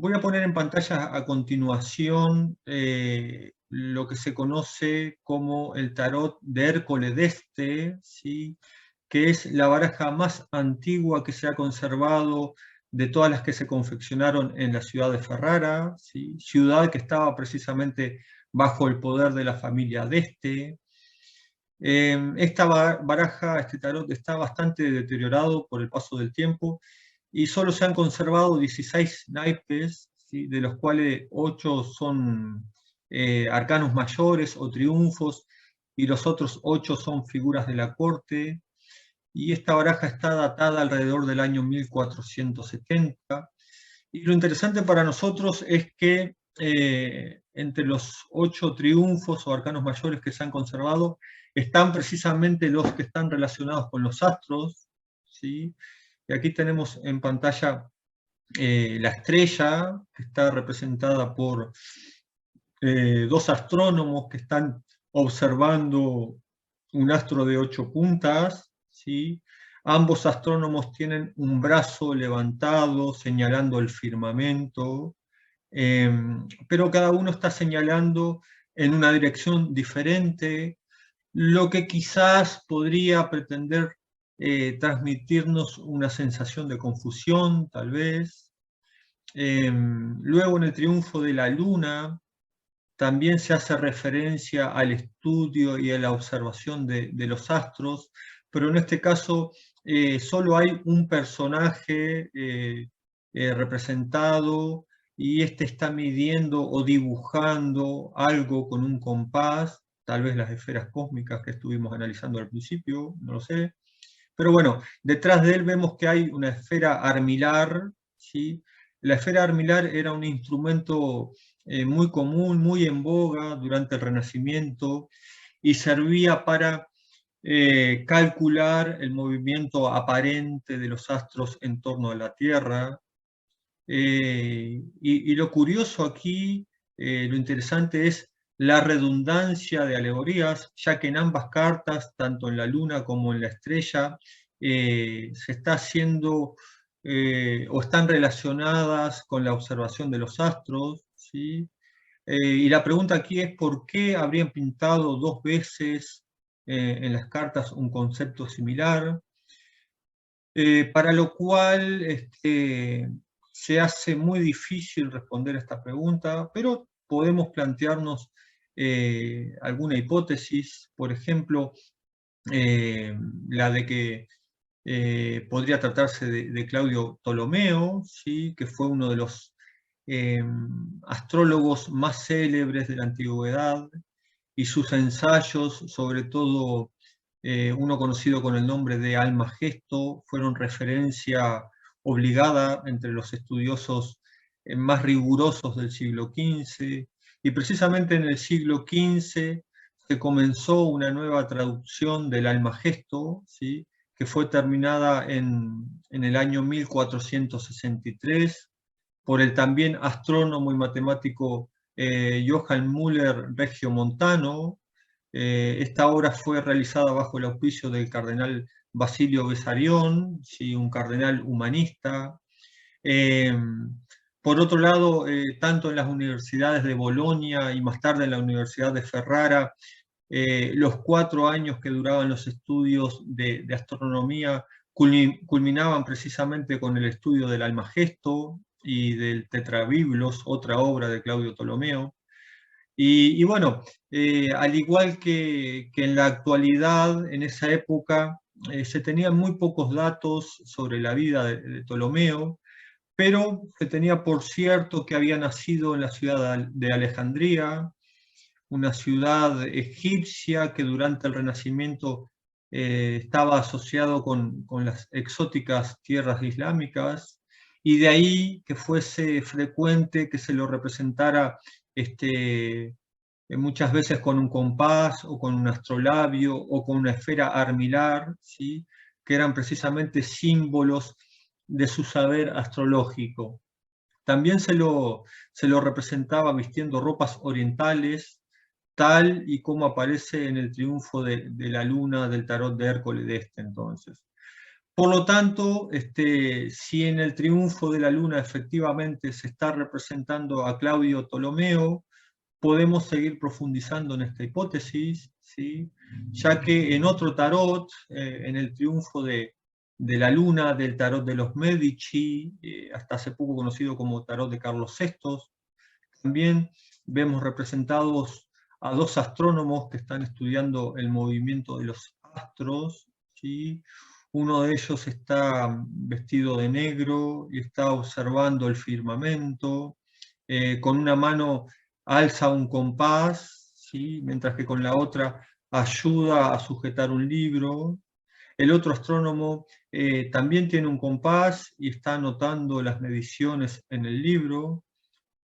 Voy a poner en pantalla a continuación lo que se conoce como el tarot de Hércole d'Este, ¿sí? Que es la baraja más antigua que se ha conservado de todas las que se confeccionaron en la ciudad de Ferrara, ¿sí? Ciudad que estaba precisamente bajo el poder de la familia d'Este. Esta baraja, este tarot, está bastante deteriorado por el paso del tiempo y solo se han conservado 16 naipes, ¿sí? De los cuales 8 son arcanos mayores o triunfos y los otros 8 son figuras de la corte. Y esta baraja está datada alrededor del año 1470. Y lo interesante para nosotros es que entre los 8 triunfos o arcanos mayores que se han conservado están precisamente los que están relacionados con los astros, ¿sí? Y aquí tenemos en pantalla la estrella, que está representada por dos astrónomos que están observando un astro de 8 puntas, ¿sí? Ambos astrónomos tienen un brazo levantado señalando el firmamento, pero cada uno está señalando en una dirección diferente, lo que quizás podría pretender transmitirnos una sensación de confusión, tal vez. Luego, en el triunfo de la luna, también se hace referencia al estudio y a la observación de los astros, pero en este caso solo hay un personaje representado y este está midiendo o dibujando algo con un compás, tal vez las esferas cósmicas que estuvimos analizando al principio, no lo sé. Pero bueno, detrás de él vemos que hay una esfera armilar, ¿sí? La esfera armilar era un instrumento muy común, muy en boga durante el Renacimiento y servía para calcular el movimiento aparente de los astros en torno a la Tierra. Y lo curioso aquí, lo interesante es la redundancia de alegorías, ya que en ambas cartas, tanto en la luna como en la estrella, se está haciendo o están relacionadas con la observación de los astros, ¿sí? Y la pregunta aquí es ¿por qué habrían pintado dos veces en las cartas un concepto similar? Para lo cual se hace muy difícil responder a esta pregunta, pero podemos plantearnos alguna hipótesis, por ejemplo, la de que podría tratarse de Claudio Ptolomeo, ¿sí? Que fue uno de los astrólogos más célebres de la antigüedad, y sus ensayos, sobre todo uno conocido con el nombre de Almagesto, fueron referencia obligada entre los estudiosos más rigurosos del siglo XV, y precisamente en el siglo XV se comenzó una nueva traducción del Almagesto, ¿sí? Que fue terminada en el año 1463 por el también astrónomo y matemático Johann Müller Regiomontano. Esta obra fue realizada bajo el auspicio del cardenal Basilio Bessarion, ¿sí? Un cardenal humanista. Eh, por otro lado, tanto en las universidades de Bolonia y más tarde en la Universidad de Ferrara, los 4 años que duraban los estudios de astronomía culminaban precisamente con el estudio del Almagesto y del Tetrabiblos, otra obra de Claudio Ptolomeo. Y bueno, al igual que en la actualidad, en esa época se tenían muy pocos datos sobre la vida de Ptolomeo, pero se tenía por cierto que había nacido en la ciudad de Alejandría, una ciudad egipcia que durante el Renacimiento estaba asociado con las exóticas tierras islámicas, y de ahí que fuese frecuente que se lo representara muchas veces con un compás o con un astrolabio o con una esfera armilar, ¿sí? Que eran precisamente símbolos de su saber astrológico. También se lo representaba vistiendo ropas orientales, tal y como aparece en el triunfo de la luna del tarot de Hércules de este entonces. Por lo tanto, si en el triunfo de la luna efectivamente se está representando a Claudio Ptolomeo, podemos seguir profundizando en esta hipótesis, ¿sí? Ya que en otro tarot, en el triunfo de la luna, del tarot de los Medici, hasta hace poco conocido como tarot de Carlos VI, también vemos representados a dos astrónomos que están estudiando el movimiento de los astros, ¿sí? Uno de ellos está vestido de negro y está observando el firmamento, con una mano alza un compás, ¿sí? Mientras que con la otra ayuda a sujetar un libro. El otro astrónomo también tiene un compás y está anotando las mediciones en el libro.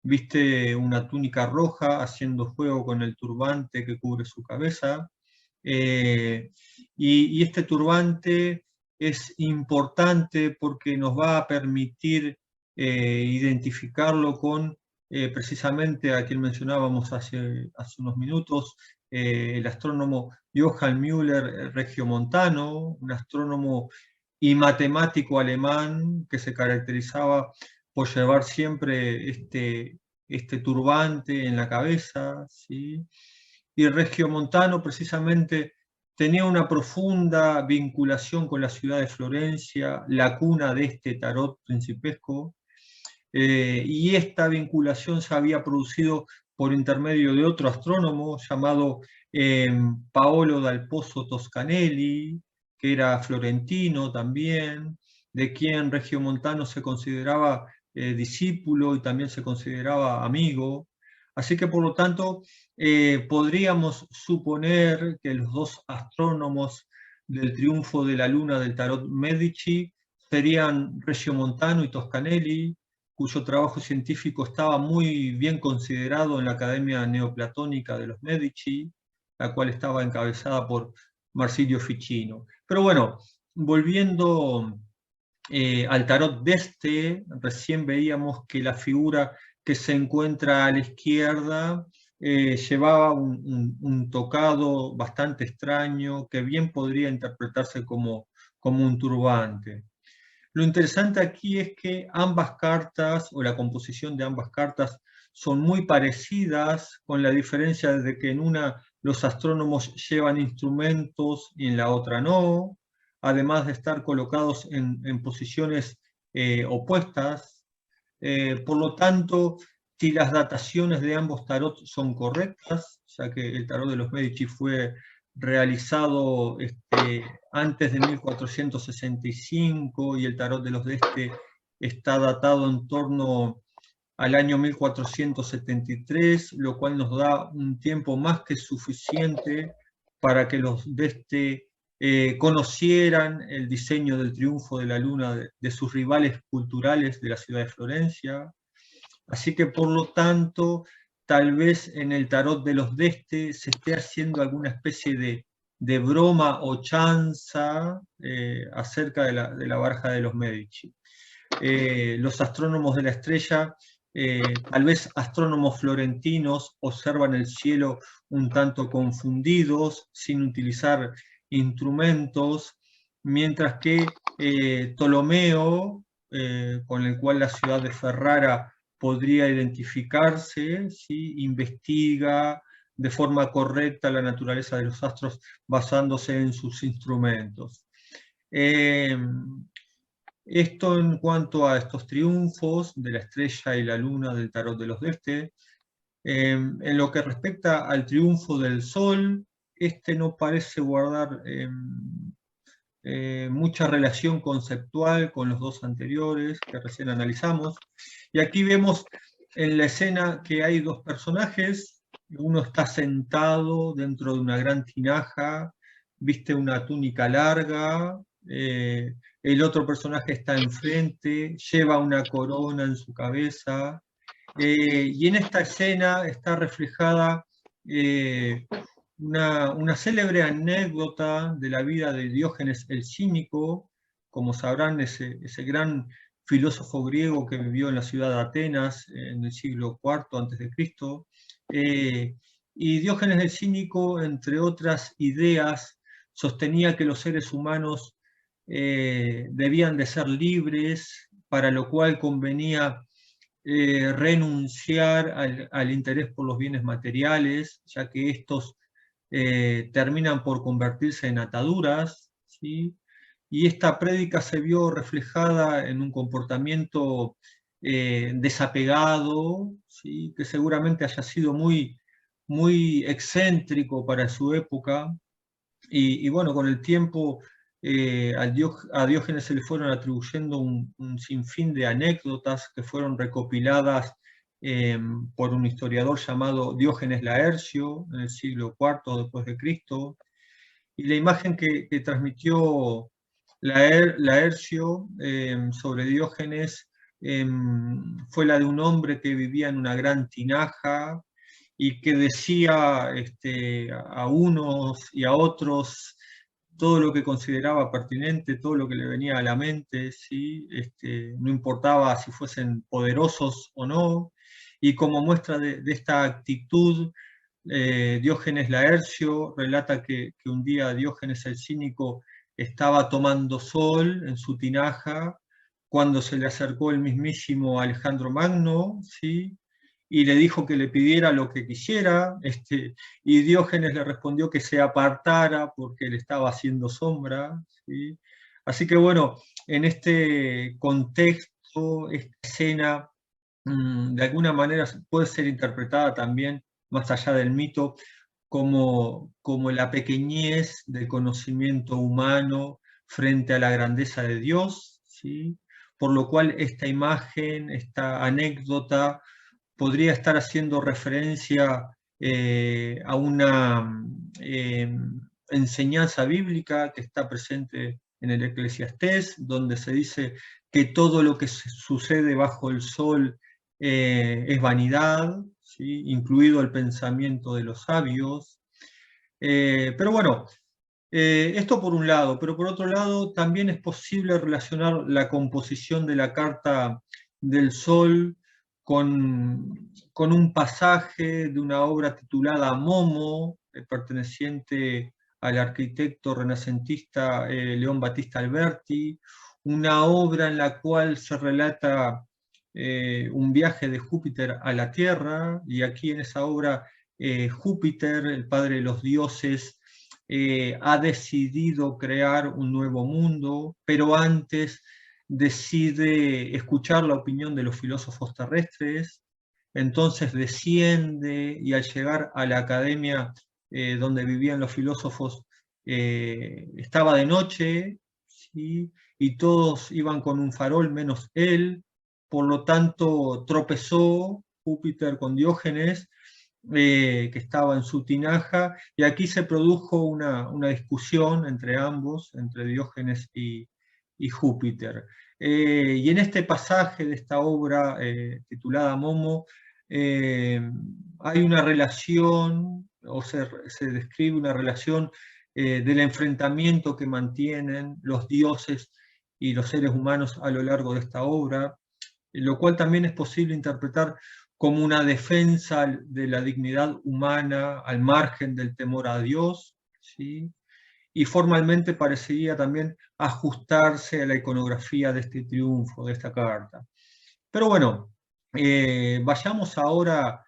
Viste una túnica roja haciendo juego con el turbante que cubre su cabeza. Y este turbante es importante porque nos va a permitir identificarlo con precisamente a quien mencionábamos hace unos minutos, el astrónomo Johann Müller Regiomontano, un astrónomo y matemático alemán que se caracterizaba por llevar siempre este turbante en la cabeza, ¿sí? Y Regiomontano precisamente tenía una profunda vinculación con la ciudad de Florencia, la cuna de este tarot principesco, y esta vinculación se había producido por intermedio de otro astrónomo llamado Paolo dal Pozzo Toscanelli, que era florentino también, de quien Regiomontano se consideraba discípulo y también se consideraba amigo. Así que por lo tanto podríamos suponer que los dos astrónomos del triunfo de la luna del tarot Medici serían Regiomontano y Toscanelli, cuyo trabajo científico estaba muy bien considerado en la Academia Neoplatónica de los Medici, la cual estaba encabezada por Marsilio Ficino. Pero bueno, volviendo al tarot de recién veíamos que la figura que se encuentra a la izquierda llevaba un tocado bastante extraño que bien podría interpretarse como un turbante. Lo interesante aquí es que ambas cartas, o la composición de ambas cartas, son muy parecidas, con la diferencia de que en una los astrónomos llevan instrumentos y en la otra no, además de estar colocados en posiciones opuestas. Por lo tanto, si las dataciones de ambos tarots son correctas, ya que el tarot de los Medici fue realizado antes de 1465 y el tarot de los de está datado en torno al año 1473, lo cual nos da un tiempo más que suficiente para que los de conocieran el diseño del triunfo de la luna de sus rivales culturales de la ciudad de Florencia. Así que por lo tanto, tal vez en el tarot de los de se esté haciendo alguna especie de broma o chanza acerca de la baraja de los Medici. Los astrónomos de la estrella, tal vez astrónomos florentinos, observan el cielo un tanto confundidos, sin utilizar instrumentos, mientras que Ptolomeo, con el cual la ciudad de Ferrara podría identificarse, ¿sí? Investiga de forma correcta la naturaleza de los astros basándose en sus instrumentos. Esto en cuanto a estos triunfos de la estrella y la luna del tarot de los de en lo que respecta al triunfo del sol, no parece guardar mucha relación conceptual con los dos anteriores que recién analizamos. Y aquí vemos en la escena que hay dos personajes. Uno está sentado dentro de una gran tinaja, viste una túnica larga. El otro personaje está enfrente, lleva una corona en su cabeza. Y en esta escena está reflejada una célebre anécdota de la vida de Diógenes el Cínico, como sabrán, ese gran filósofo griego que vivió en la ciudad de Atenas en el siglo IV a.C. Y Diógenes el Cínico, entre otras ideas, sostenía que los seres humanos debían de ser libres, para lo cual convenía renunciar al interés por los bienes materiales, ya que estos terminan por convertirse en ataduras, ¿sí? Y esta prédica se vio reflejada en un comportamiento desapegado, ¿sí? Que seguramente haya sido muy excéntrico para su época, y bueno, con el tiempo a Diógenes se le fueron atribuyendo un sinfín de anécdotas que fueron recopiladas por un historiador llamado Diógenes Laercio en el siglo IV después de Cristo. Y la imagen que transmitió Laercio sobre Diógenes fue la de un hombre que vivía en una gran tinaja y que decía a unos y a otros todo lo que consideraba pertinente, todo lo que le venía a la mente, ¿sí? No importaba si fuesen poderosos o no, y como muestra de esta actitud, Diógenes Laercio relata que un día Diógenes el Cínico estaba tomando sol en su tinaja cuando se le acercó el mismísimo Alejandro Magno, ¿sí? Y le dijo que le pidiera lo que quisiera, y Diógenes le respondió que se apartara porque le estaba haciendo sombra, ¿sí? Así que bueno, en este contexto, esta escena de alguna manera puede ser interpretada también, más allá del mito, como la pequeñez del conocimiento humano frente a la grandeza de Dios, ¿sí? Por lo cual esta imagen, esta anécdota, podría estar haciendo referencia a una enseñanza bíblica que está presente en el Eclesiastés, donde se dice que todo lo que sucede bajo el sol es vanidad, ¿sí? Incluido el pensamiento de los sabios. Pero bueno, esto por un lado, pero por otro lado también es posible relacionar la composición de la carta del Sol con un pasaje de una obra titulada Momo, perteneciente al arquitecto renacentista León Battista Alberti, una obra en la cual se relata un viaje de Júpiter a la Tierra, y aquí en esa obra Júpiter, el padre de los dioses, ha decidido crear un nuevo mundo, pero antes decide escuchar la opinión de los filósofos terrestres, entonces desciende y al llegar a la academia donde vivían los filósofos, estaba de noche, ¿sí? Y todos iban con un farol menos él, por lo tanto tropezó Júpiter con Diógenes, que estaba en su tinaja, y aquí se produjo una discusión entre ambos, entre Diógenes y Júpiter. Y en este pasaje de esta obra titulada Momo, hay una relación, o se describe una relación del enfrentamiento que mantienen los dioses y los seres humanos a lo largo de esta obra, lo cual también es posible interpretar como una defensa de la dignidad humana al margen del temor a Dios, ¿sí? Y formalmente parecería también ajustarse a la iconografía de este triunfo, de esta carta. Pero bueno, vayamos ahora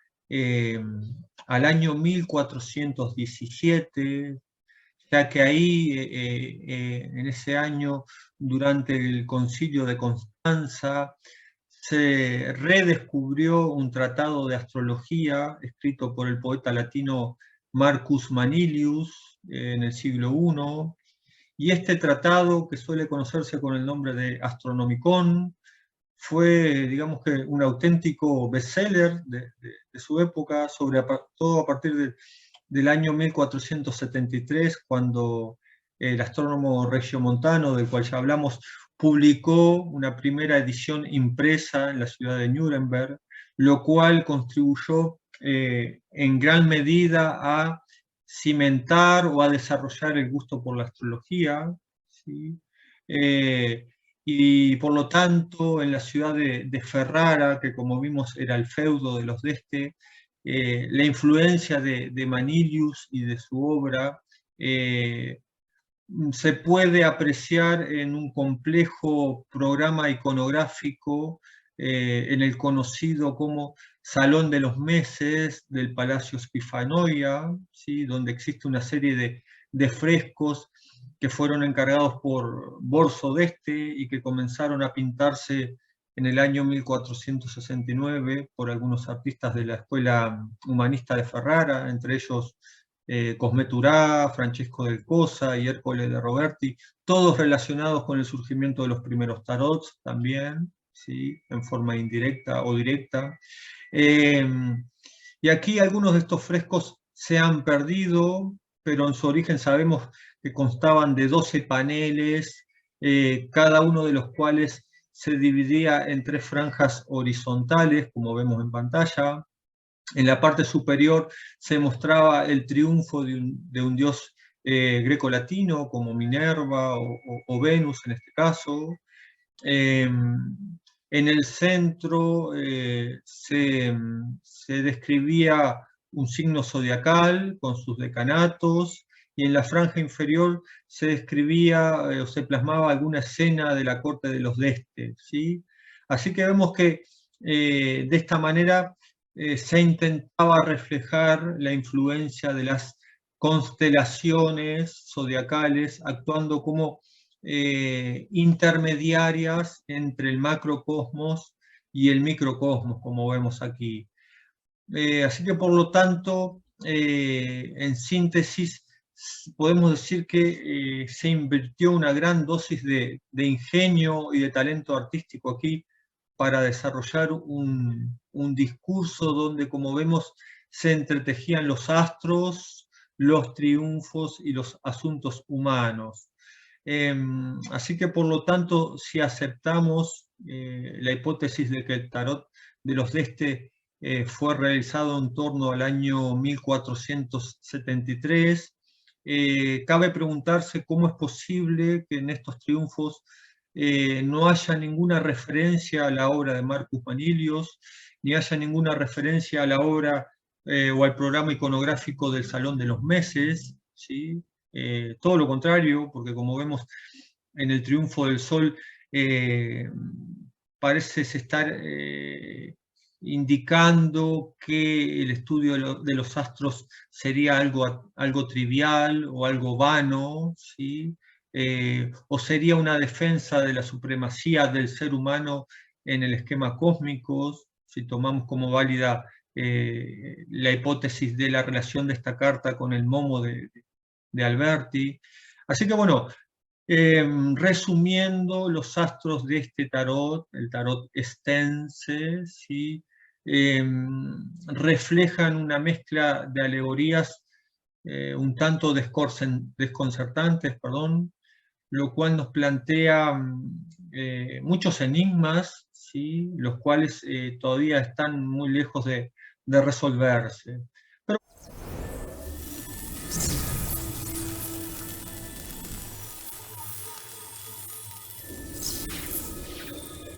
al año 1417, ya que ahí, en ese año, durante el concilio de Constanza, se redescubrió un tratado de astrología escrito por el poeta latino Marcus Manilius en el siglo I, y este tratado, que suele conocerse con el nombre de Astronomicon, fue, digamos que, un auténtico bestseller de su época, todo a partir del año 1473, cuando el astrónomo regiomontano, del cual ya hablamos, publicó una primera edición impresa en la ciudad de Nuremberg, lo cual contribuyó en gran medida a cimentar o a desarrollar el gusto por la astrología, ¿sí? Y por lo tanto, en la ciudad de Ferrara, que como vimos era el feudo de los D'Este, la influencia de Manilius y de su obra se puede apreciar en un complejo programa iconográfico en el conocido como Salón de los Meses del Palacio Spifanoia, ¿sí? Donde existe una serie de frescos que fueron encargados por Borso d'Este y que comenzaron a pintarse en el año 1469 por algunos artistas de la Escuela Humanista de Ferrara, entre ellos Cosme Turá, Francesco del Cosa y Ercole de Roberti, todos relacionados con el surgimiento de los primeros tarots también, ¿sí? En forma indirecta o directa. Y aquí algunos de estos frescos se han perdido, pero en su origen sabemos que constaban de 12 paneles, cada uno de los cuales se dividía en 3 franjas horizontales, como vemos en pantalla. En la parte superior se mostraba el triunfo de un dios greco-latino, como Minerva o Venus en este caso. En el centro se describía un signo zodiacal con sus decanatos, y en la franja inferior se describía o se plasmaba alguna escena de la corte de los d'Este, ¿sí? Así que vemos que de esta manera se intentaba reflejar la influencia de las constelaciones zodiacales, actuando como intermediarias entre el macrocosmos y el microcosmos, como vemos aquí. Así que por lo tanto, en síntesis, podemos decir que se invirtió una gran dosis de ingenio y de talento artístico aquí para desarrollar un discurso donde, como vemos, se entretejían los astros, los triunfos y los asuntos humanos. Así que por lo tanto, si aceptamos la hipótesis de que el tarot de los d'Este fue realizado en torno al año 1473, cabe preguntarse cómo es posible que en estos triunfos no haya ninguna referencia a la obra de Marcus Manilius, ni haya ninguna referencia a la obra o al programa iconográfico del Salón de los Meses, ¿sí? Todo lo contrario, porque como vemos en el Triunfo del Sol, parece estar indicando que el estudio de los astros sería algo trivial o algo vano, ¿sí? O sería una defensa de la supremacía del ser humano en el esquema cósmico, si tomamos como válida la hipótesis de la relación de esta carta con el momo de Alberti. Así que bueno, resumiendo los astros de este tarot, el tarot estense, ¿sí? Reflejan una mezcla de alegorías un tanto desconcertantes, perdón, lo cual nos plantea muchos enigmas, ¿sí? Los cuales todavía están muy lejos de resolverse.